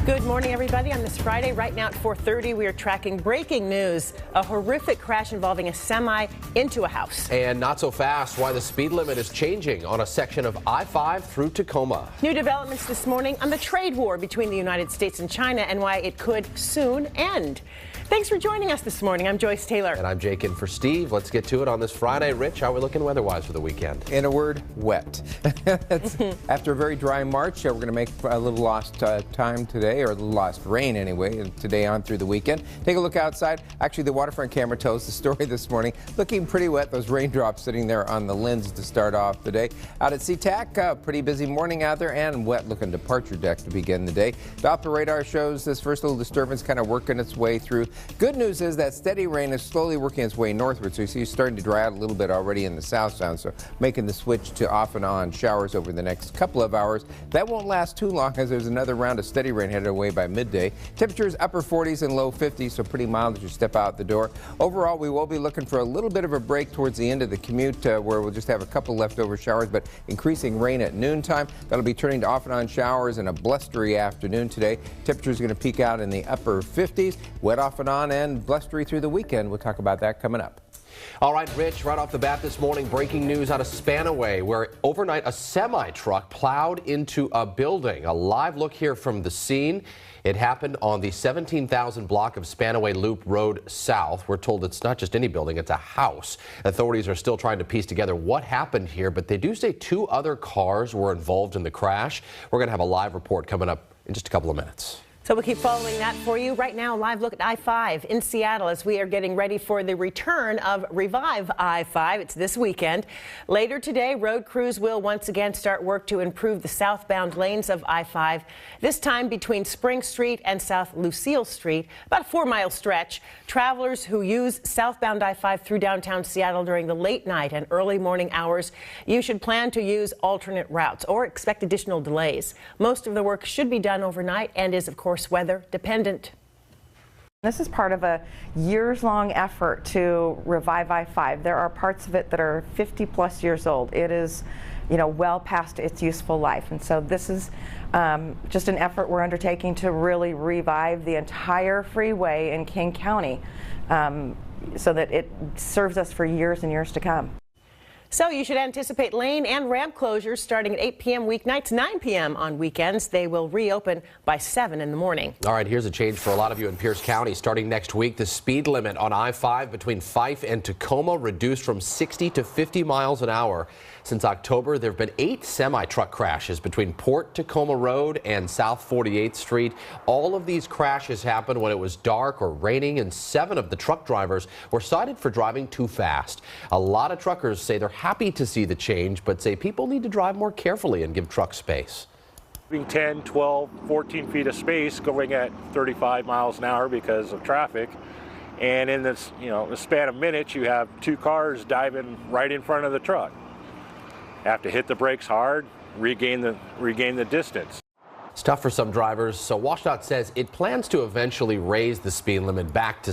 Good morning, everybody. On this Friday, right now at 4:30, we are tracking breaking news. A horrific crash involving a semi into a house. And not so fast, why the speed limit is changing on a section of I-5 through Tacoma. New developments this morning on the trade war between the United States and China and why it could soon end. Thanks for joining us this morning. I'm Joyce Taylor. And I'm Jake in for Steve. Let's get to it on this Friday. Rich, how are we looking weather-wise for the weekend? In a word, wet. After a very dry March, we're going to make a little lost time today, or a little lost rain anyway, today on through the weekend. Take a look outside. Actually, the waterfront camera tells the story this morning. Looking pretty wet. Those raindrops sitting there on the lens to start off the day. Out at SeaTac, pretty busy morning out there and wet looking departure deck to begin the day. Doppler radar shows this first little disturbance kind of working its way through. Good news is that steady rain is slowly working its way northward, so you see it's starting to dry out a little bit already in the south sound, so making the switch to off and on showers over the next couple of hours. That won't last too long as there's another round of steady rain headed away by midday. Temperatures upper 40s and low 50s, so pretty mild as you step out the door. Overall, we will be looking for a little bit of a break towards the end of the commute where we'll just have a couple leftover showers, but increasing rain at noontime. That'll be turning to off and on showers and a blustery afternoon today. Temperatures going to peak out in the upper 50s, wet off and on and blustery through the weekend. We'll talk about that coming up. All right, Rich, right off the bat this morning, breaking news out of Spanaway, where overnight a semi-truck plowed into a building. A live look here from the scene. It happened on the 17,000 block of Spanaway Loop Road South. We're told it's not just any building, it's a house. Authorities are still trying to piece together what happened here, but they do say 2 other cars were involved in the crash. We're going to have a live report coming up in just a couple of minutes. So we'll keep following that for you. Right now, live look at I-5 in Seattle as we are getting ready for the return of Revive I-5. It's this weekend. Later today, road crews will once again start work to improve the southbound lanes of I-5, this time between Spring Street and South Lucille Street, about a 4-mile stretch. Travelers who use southbound I-5 through downtown Seattle during the late night and early morning hours, you should plan to use alternate routes or expect additional delays. Most of the work should be done overnight and is, of course, weather dependent. This is part of a years-long effort to revive I-5. There are parts of it that are 50+ years old. It is, well past its useful life. And so this is just an effort we're undertaking to really revive the entire freeway in King County so that it serves us for years and years to come. So you should anticipate lane and ramp closures starting at 8 p.m. weeknights, 9 p.m. on weekends. They will reopen by 7 in the morning. All right, here's a change for a lot of you in Pierce County. Starting next week, the speed limit on I-5 between Fife and Tacoma reduced from 60 to 50 miles an hour. Since October, there have been 8 semi-truck crashes between Port Tacoma Road and South 48th Street. All of these crashes happened when it was dark or raining, and 7 of the truck drivers were cited for driving too fast. A lot of truckers say they're happy to see the change, but say people need to drive more carefully and give trucks space. 10, 12, 14 feet of space going at 35 miles an hour because of traffic. And in this, the span of minutes, you have 2 cars diving right in front of the truck. Have to hit the brakes hard, regain the distance. It's tough for some drivers, so WashDOT says it plans to eventually raise the speed limit back to